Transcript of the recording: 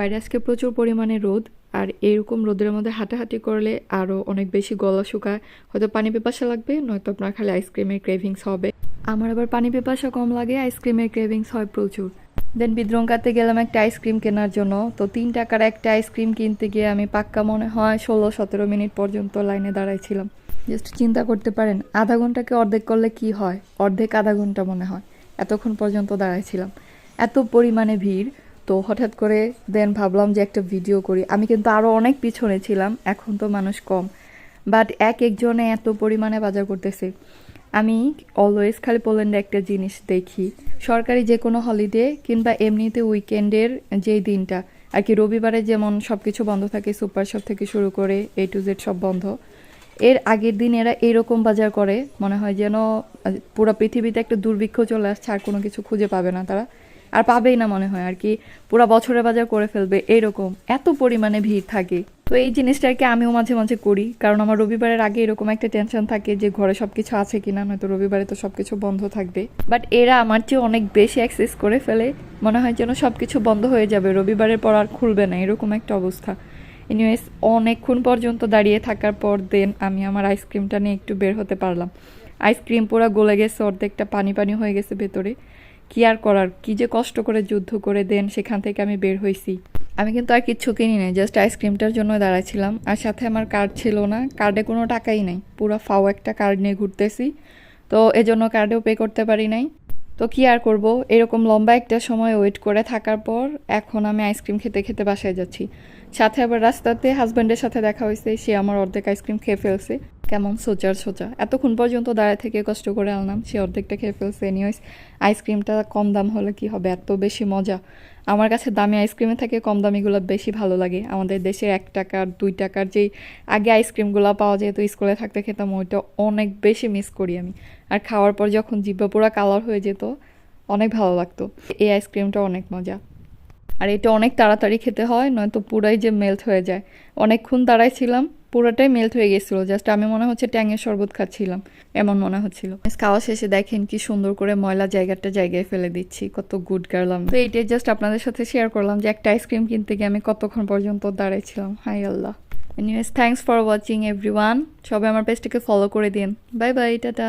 বাইরে আজকে প্রচুর পরিমাণে রোদ, আর এরকম রোদের মধ্যে হাঁটাহাঁটি করলে আরও অনেক বেশি গলা শুকায়, হয়তো পানি পিপাসা লাগবে, নয়তো আপনার খালি আইসক্রিমের ক্রেভিংস হবে। আমার আবার পানি পিপাসা কম লাগে, আইসক্রিমের ক্রেভিংস হয় প্রচুর। দেন বিদ্রঙ্গাতে গেলাম একটা আইসক্রিম কেনার জন্য। তো 3 টাকার একটা আইসক্রিম কিনতে গিয়ে আমি পাক্কা মনে হয় 16-17 মিনিট পর্যন্ত লাইনে দাঁড়াইছিলাম। জাস্ট চিন্তা করতে পারেন, আধা ঘন্টাকে অর্ধেক করলে কি হয়, অর্ধেক আধা ঘন্টা মনে হয়, এতক্ষণ পর্যন্ত দাঁড়াইছিলাম, এত পরিমাণে ভিড়। তো হঠাৎ করে দেন ভাবলাম যে একটা ভিডিও করি। আমি কিন্তু আরও অনেক পিছনে ছিলাম, এখন তো মানুষ কম, বাট একজনে এত পরিমাণে বাজার করতেছে। আমি অলওয়েজ খালি পোল্যান্ডে একটা জিনিস দেখি, সরকারি যে কোনো হলিডে কিংবা এমনিতে উইকেন্ডের যেই দিনটা আর কি, রবিবারে যেমন সব কিছু বন্ধ থাকে, সুপার শপ থেকে শুরু করে A to Z সব বন্ধ, এর আগের দিন এরা এরকম বাজার করে মনে হয় যেন পুরো পৃথিবীতে একটা দুর্ভিক্ষ চলে আসছে, আর কোনো কিছু খুঁজে পাবে না তারা, আর পাবেই না মনে হয় আর কি, পুরো বছরের বাজার করে ফেলবে, এরকম এত পরিমাণে ভিড় থাকে। তো এই জিনিসটা আর কি আমিও মাঝে মাঝে করি, কারণ আমার রবিবারের আগে এরকম একটা টেনশন থাকে যে ঘরে সবকিছু আছে কিনা, নয়তো রবিবারে তো সবকিছু বন্ধ থাকবে। বাট এরা আমার চেয়ে অনেক বেশি অ্যাক্সেস করে ফেলে, মনে হয় যেন সবকিছু বন্ধ হয়ে যাবে, রবিবারের পর আর খুলবে না, এরকম একটা অবস্থা। এনিওয়েজ অনেকক্ষণ পর্যন্ত দাঁড়িয়ে থাকার পর দেন আমি আমার আইসক্রিমটা নিয়ে একটু বের হতে পারলাম। আইসক্রিম পুরো গলে গেছে, অর্ধেকটা পানি পানি হয়ে গেছে ভেতরে। কি আর করার, কি যে কষ্ট করে যুদ্ধ করে দেন সেখান থেকে আমি বের হয়েছি। আমি কিন্তু আর কিচ্ছু কিনি নাই, জাস্ট আইসক্রিমটার জন্য দাঁড়াইছিলাম। আর সাথে আমার কার্ড ছিল না, কার্ডে কোনো টাকাই নাই, পুরো ফাও একটা কার্ড নিয়ে ঘুরতেছি, তো এজন্য কার্ডেও পে করতে পারি নাই। তো কি আর করব, এরকম লম্বা একটা সময় ওয়েট করে থাকার পর এখন আমি আইসক্রিম খেতে খেতে বাসায় যাচ্ছি। সাথে আবার রাস্তাতে হাজব্যান্ডের সাথে দেখা হয়েছে, সে আমার অর্ধেক আইসক্রিম খেয়ে ফেলছে। কেমন সোচার সোচা, এতক্ষণ পর্যন্ত দাঁড়ায় থেকে কষ্ট করে আনলাম, সে অর্ধেকটা খেয়ে ফেলছে। এনিওয়েজ আইসক্রিমটা কম দাম হলে কি হবে, এত বেশি মজা। আমার কাছে দামি আইসক্রিমের থেকে কম দামিগুলো বেশি ভালো লাগে। আমাদের দেশে 1 টাকার 2 টাকার যেই আগে আইসক্রিমগুলো পাওয়া যেত, স্কুলে থাকতে খেতাম, ওইটা অনেক বেশি মিস করি আমি। আর খাওয়ার পর যখন জিহ্বা পুরো কালার হয়ে যেত, অনেক ভালো লাগতো। এই আইসক্রিমটা অনেক মজা, আর এটা অনেক তাড়াতাড়ি খেতে হয়, নয়তো পুরাই যে মেল্ট হয়ে যায়। অনেকক্ষণ দাঁড়াইছিলাম, পুরোটাই মেল্ট হয়ে গেছিলো, জাস্ট আমি মনে হচ্ছে ট্যাঙের শরবত খাচ্ছিলাম এমন মনে হচ্ছিল। খাওয়া শেষে দেখেন কি সুন্দর করে ময়লা জায়গায় ফেলে দিচ্ছি, কত গুড গার্ল আমি। তো এইটাই জাস্ট আপনাদের সাথে শেয়ার করলাম যে একটা আইসক্রিম কিনতে গিয়ে আমি কতক্ষণ পর্যন্ত দাঁড়াইছিলাম। হাই Allah. Anyways thanks for watching everyone, সবাই আমার পেজটাকে ফলো করে দিন। Bye bye, tata.